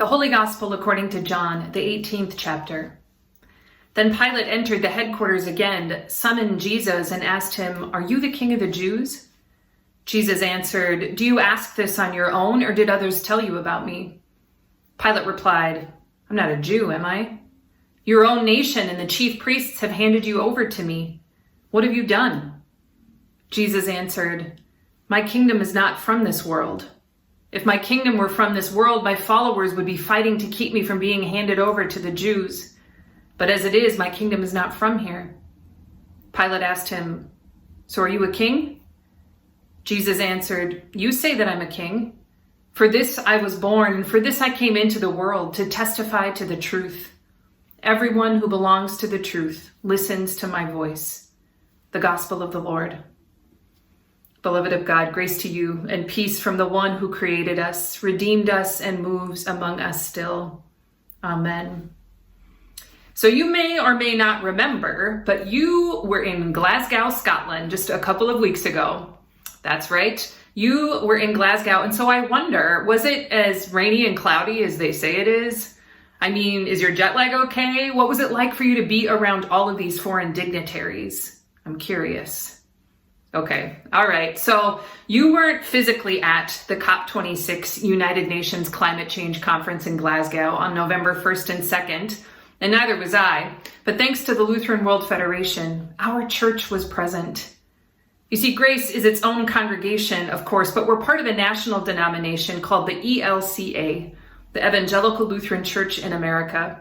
The Holy Gospel according to John, the 18th chapter. Then Pilate entered the headquarters again, summoned Jesus, and asked him, "Are you the king of the Jews?" Jesus answered, "Do you ask this on your own, or did others tell you about me?" Pilate replied, "I'm not a Jew, am I? Your own nation and the chief priests have handed you over to me. What have you done?" Jesus answered, "My kingdom is not from this world. If my kingdom were from this world, my followers would be fighting to keep me from being handed over to the Jews. But as it is, my kingdom is not from here." Pilate asked him, "So are you a king?" Jesus answered, "You say that I'm a king. For this I was born, and for this I came into the world, to testify to the truth. Everyone who belongs to the truth listens to my voice." The Gospel of the Lord. Beloved of God, grace to you and peace from the one who created us, redeemed us, and moves among us still. Amen. So you may or may not remember, but you were in Glasgow, Scotland just a couple of weeks ago. That's right. You were in Glasgow. And so I wonder, was it as rainy and cloudy as they say it is? I mean, is your jet lag okay? What was it like for you to be around all of these foreign dignitaries? I'm curious. Okay. All right. So you weren't physically at the COP26 United Nations Climate Change Conference in Glasgow on November 1st and 2nd, and neither was I. But thanks to the Lutheran World Federation, our church was present. You see, Grace is its own congregation, of course, but we're part of a national denomination called the ELCA, the Evangelical Lutheran Church in America.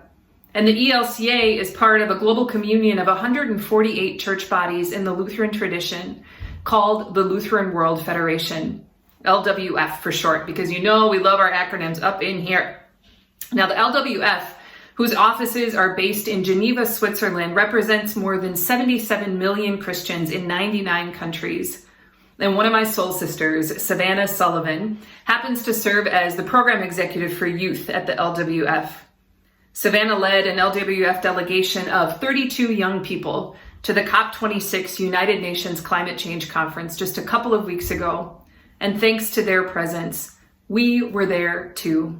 And the ELCA is part of a global communion of 148 church bodies in the Lutheran tradition called the Lutheran World Federation, LWF for short, because you know we love our acronyms up in here. Now the LWF, whose offices are based in Geneva, Switzerland, represents more than 77 million Christians in 99 countries. And one of my soul sisters, Savannah Sullivan, happens to serve as the program executive for youth at the LWF. Savannah led an LWF delegation of 32 young people to the COP26 United Nations Climate Change Conference just a couple of weeks ago. And thanks to their presence, we were there too.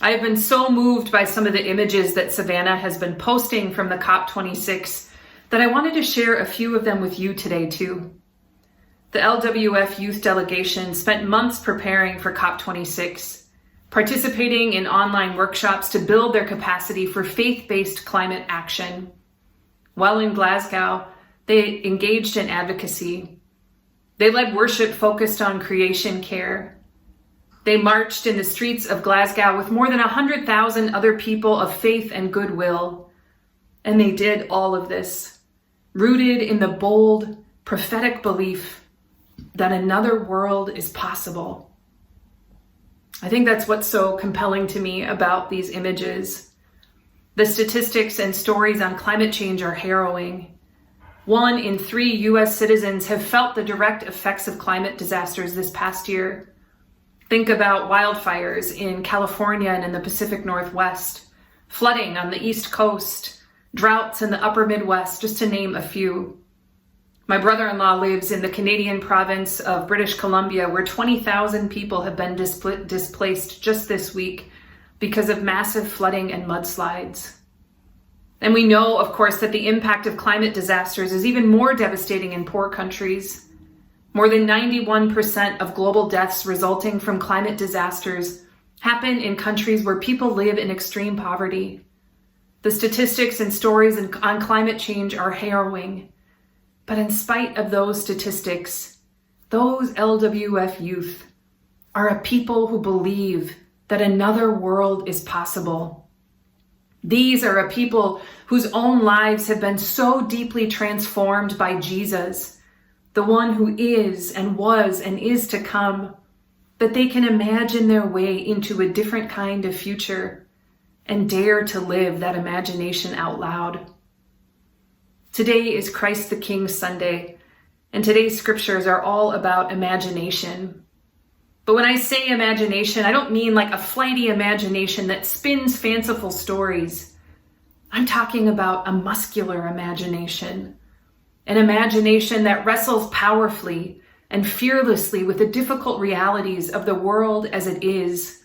I have been so moved by some of the images that Savannah has been posting from the COP26 that I wanted to share a few of them with you today too. The LWF youth delegation spent months preparing for COP26, participating in online workshops to build their capacity for faith-based climate action. While in Glasgow, they engaged in advocacy. They led worship focused on creation care. They marched in the streets of Glasgow with more than 100,000 other people of faith and goodwill. And they did all of this, rooted in the bold, prophetic belief that another world is possible. I think that's what's so compelling to me about these images. The statistics and stories on climate change are harrowing. 1 in 3 US citizens have felt the direct effects of climate disasters this past year. Think about wildfires in California and in the Pacific Northwest, flooding on the East Coast, droughts in the upper Midwest, just to name a few. My brother-in-law lives in the Canadian province of British Columbia, where 20,000 people have been displaced just this week because of massive flooding and mudslides. And we know, of course, that the impact of climate disasters is even more devastating in poor countries. More than 91% of global deaths resulting from climate disasters happen in countries where people live in extreme poverty. The statistics and stories on climate change are harrowing. But in spite of those statistics, those LWF youth are a people who believe that another world is possible. These are a people whose own lives have been so deeply transformed by Jesus, the one who is and was and is to come, that they can imagine their way into a different kind of future and dare to live that imagination out loud. Today is Christ the King Sunday, and today's scriptures are all about imagination. But when I say imagination, I don't mean like a flighty imagination that spins fanciful stories. I'm talking about a muscular imagination, an imagination that wrestles powerfully and fearlessly with the difficult realities of the world as it is,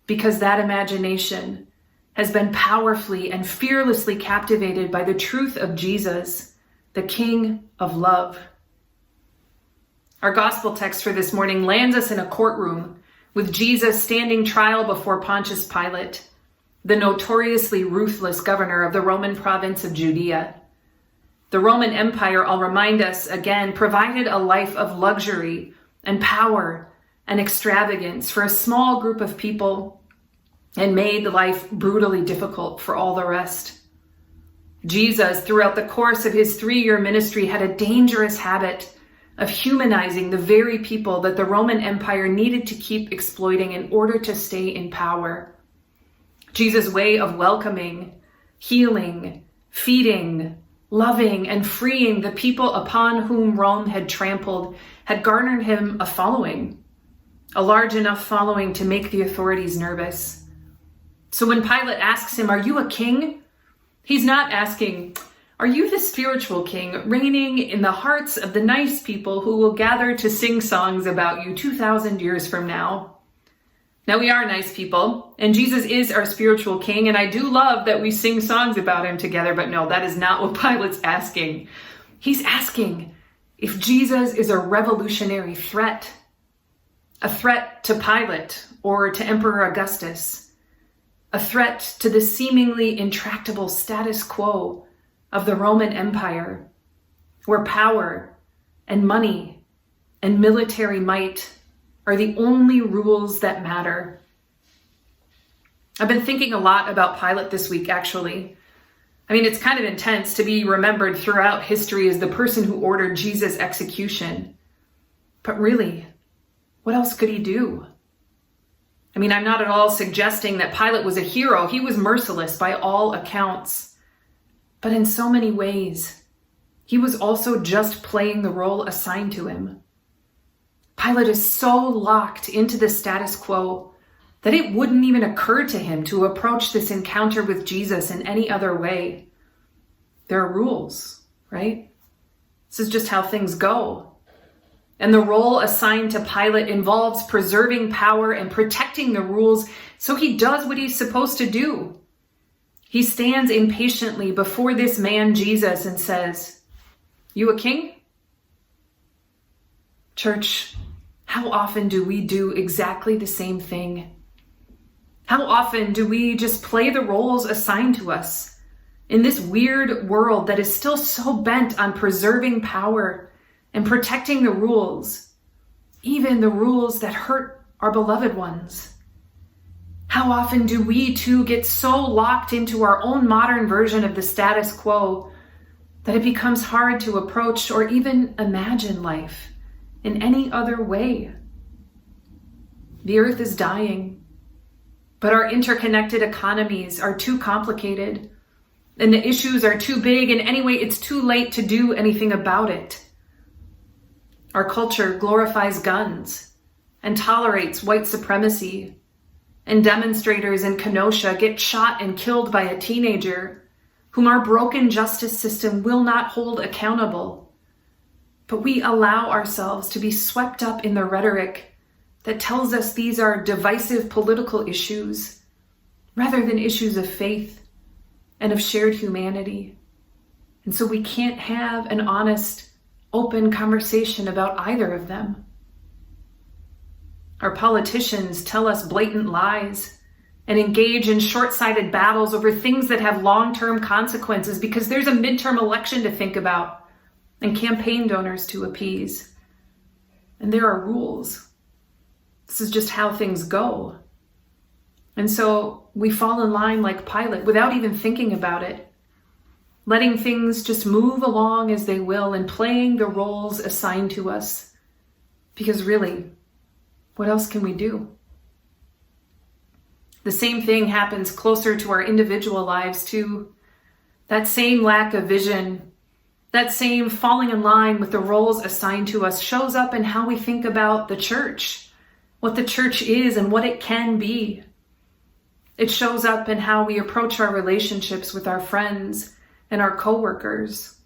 because that imagination has been powerfully and fearlessly captivated by the truth of Jesus, the King of love. Our gospel text for this morning lands us in a courtroom with Jesus standing trial before Pontius Pilate, the notoriously ruthless governor of the Roman province of Judea. The Roman Empire, I'll remind us again, provided a life of luxury and power and extravagance for a small group of people and made life brutally difficult for all the rest. Jesus, throughout the course of his 3-year ministry, had a dangerous habit of humanizing the very people that the Roman Empire needed to keep exploiting in order to stay in power. Jesus' way of welcoming, healing, feeding, loving, and freeing the people upon whom Rome had trampled had garnered him a following, a large enough following to make the authorities nervous. So when Pilate asks him, "Are you a king?" he's not asking, "Are you the spiritual king reigning in the hearts of the nice people who will gather to sing songs about you 2,000 years from now?" Now, we are nice people, and Jesus is our spiritual king, and I do love that we sing songs about him together, but no, that is not what Pilate's asking. He's asking if Jesus is a revolutionary threat, a threat to Pilate or to Emperor Augustus, a threat to the seemingly intractable status quo of the Roman Empire, where power and money and military might are the only rules that matter. I've been thinking a lot about Pilate this week, actually. I mean, it's kind of intense to be remembered throughout history as the person who ordered Jesus' execution. But really, what else could he do? I mean, I'm not at all suggesting that Pilate was a hero. He was merciless by all accounts. But in so many ways, he was also just playing the role assigned to him. Pilate is so locked into the status quo that it wouldn't even occur to him to approach this encounter with Jesus in any other way. There are rules, right? This is just how things go. And the role assigned to Pilate involves preserving power and protecting the rules, so he does what he's supposed to do. He stands impatiently before this man, Jesus, and says, "You a king?" Church, how often do we do exactly the same thing? How often do we just play the roles assigned to us in this weird world that is still so bent on preserving power and protecting the rules, even the rules that hurt our beloved ones? How often do we too get so locked into our own modern version of the status quo that it becomes hard to approach or even imagine life in any other way? The earth is dying, but our interconnected economies are too complicated, and the issues are too big, and anyway, it's too late to do anything about it. Our culture glorifies guns and tolerates white supremacy, and demonstrators in Kenosha get shot and killed by a teenager whom our broken justice system will not hold accountable. But we allow ourselves to be swept up in the rhetoric that tells us these are divisive political issues rather than issues of faith and of shared humanity. And so we can't have an honest, open conversation about either of them. Our politicians tell us blatant lies and engage in short-sighted battles over things that have long-term consequences because there's a midterm election to think about and campaign donors to appease. And there are rules. This is just how things go. And so we fall in line like Pilate without even thinking about it, letting things just move along as they will and playing the roles assigned to us. Because really, what else can we do? The same thing happens closer to our individual lives too. That same lack of vision, that same falling in line with the roles assigned to us shows up in how we think about the church, what the church is and what it can be. It shows up in how we approach our relationships with our friends and our coworkers,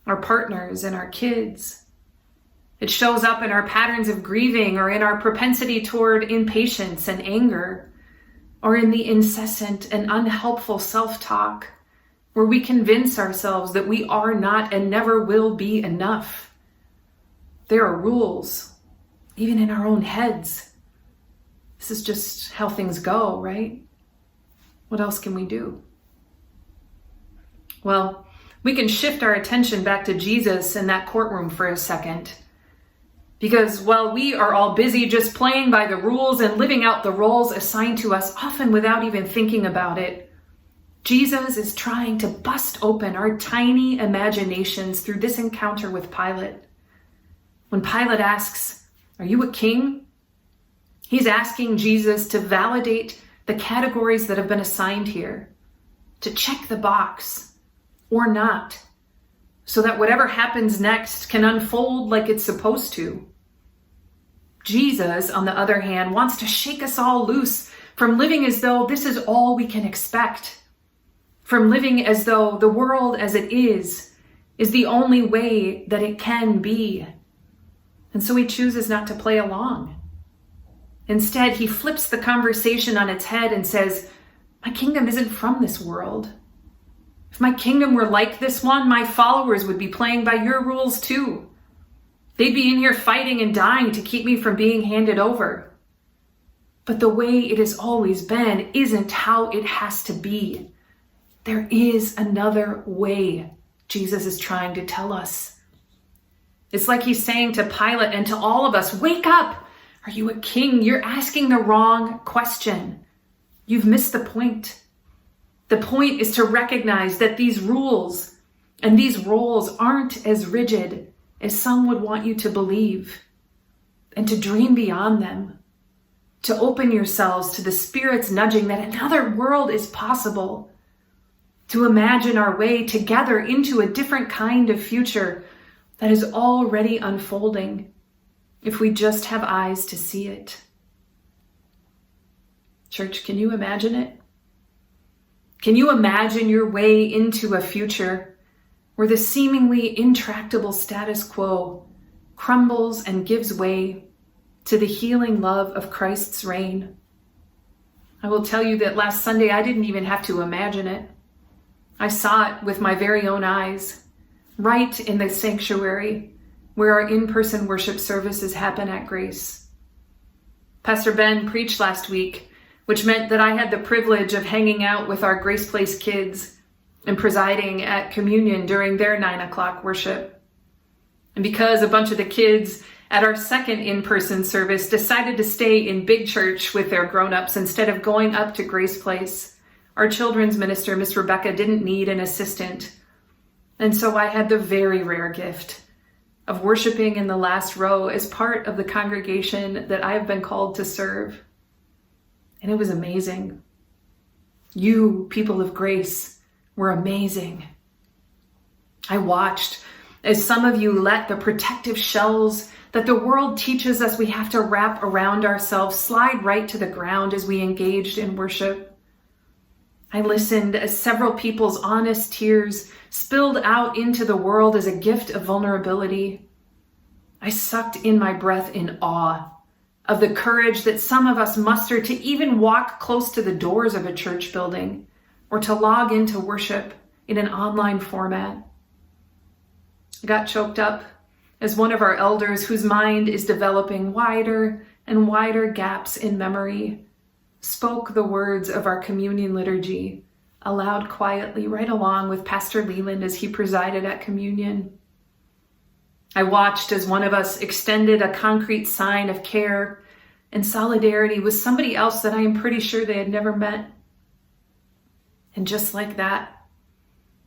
our partners and our kids. It shows up in our patterns of grieving or in our propensity toward impatience and anger. or in the incessant and unhelpful self-talk, where we convince ourselves that we are not and never will be enough. There are rules, even in our own heads. This is just how things go, right? What else can we do? Well, we can shift our attention back to Jesus in that courtroom for a second. Because while we are all busy just playing by the rules and living out the roles assigned to us, often without even thinking about it, Jesus is trying to bust open our tiny imaginations through this encounter with Pilate. When Pilate asks, "Are you a king?" he's asking Jesus to validate the categories that have been assigned here, to check the box or not, so that whatever happens next can unfold like it's supposed to. Jesus, on the other hand, wants to shake us all loose from living as though this is all we can expect, from living as though the world as it is the only way that it can be. And so he chooses not to play along. Instead, he flips the conversation on its head and says, "My kingdom isn't from this world. If my kingdom were like this one, my followers would be playing by your rules too. They'd be in here fighting and dying to keep me from being handed over. But the way it has always been isn't how it has to be. There is another way," Jesus is trying to tell us. It's like he's saying to Pilate and to all of us, "Wake up! Are you a king? You're asking the wrong question. You've missed the point. The point is to recognize that these rules and these roles aren't as rigid as some would want you to believe, and to dream beyond them, to open yourselves to the Spirit's nudging that another world is possible, to imagine our way together into a different kind of future that is already unfolding if we just have eyes to see it. Church, can you imagine it? Can you imagine your way into a future where the seemingly intractable status quo crumbles and gives way to the healing love of Christ's reign? I will tell you that last Sunday I didn't even have to imagine it. I saw it with my very own eyes, right in the sanctuary where our in-person worship services happen at Grace. Pastor Ben preached last week, which meant that I had the privilege of hanging out with our Grace Place kids and presiding at communion during their 9 o'clock worship. And because a bunch of the kids at our second in-person service decided to stay in big church with their grown-ups instead of going up to Grace Place, our children's minister, Miss Rebecca, didn't need an assistant. And so I had the very rare gift of worshiping in the last row as part of the congregation that I have been called to serve. And it was amazing. You, people of Grace, were amazing. I watched as some of you let the protective shells that the world teaches us we have to wrap around ourselves slide right to the ground as we engaged in worship. I listened as several people's honest tears spilled out into the world as a gift of vulnerability. I sucked in my breath in awe of the courage that some of us muster to even walk close to the doors of a church building or to log into worship in an online format. I got choked up as one of our elders, whose mind is developing wider and wider gaps in memory, spoke the words of our communion liturgy aloud quietly right along with Pastor Leland as he presided at communion. I watched as one of us extended a concrete sign of care and solidarity with somebody else that I am pretty sure they had never met. And just like that,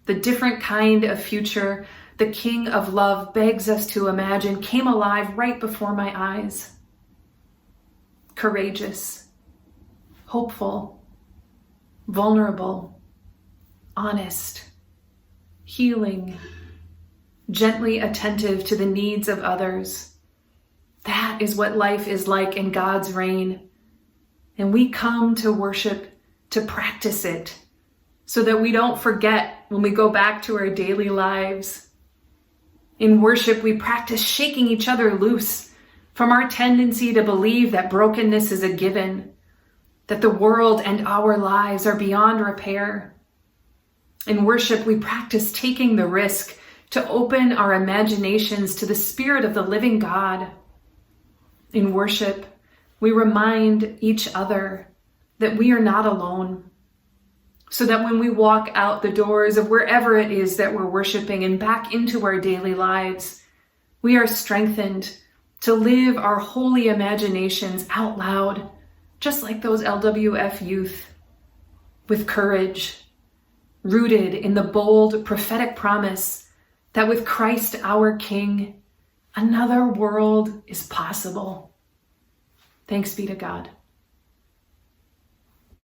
the different kind of future the King of Love begs us to imagine came alive right before my eyes. Courageous, hopeful, vulnerable, honest, healing, gently attentive to the needs of others. That is what life is like in God's reign. And we come to worship to practice it so that we don't forget when we go back to our daily lives. In worship, we practice shaking each other loose from our tendency to believe that brokenness is a given, that the world and our lives are beyond repair. In worship, we practice taking the risk to open our imaginations to the Spirit of the living God. In worship, we remind each other that we are not alone, so that when we walk out the doors of wherever it is that we're worshiping and back into our daily lives, we are strengthened to live our holy imaginations out loud, just like those LWF youth, with courage, rooted in the bold prophetic promise that with Christ our King, another world is possible. Thanks be to God.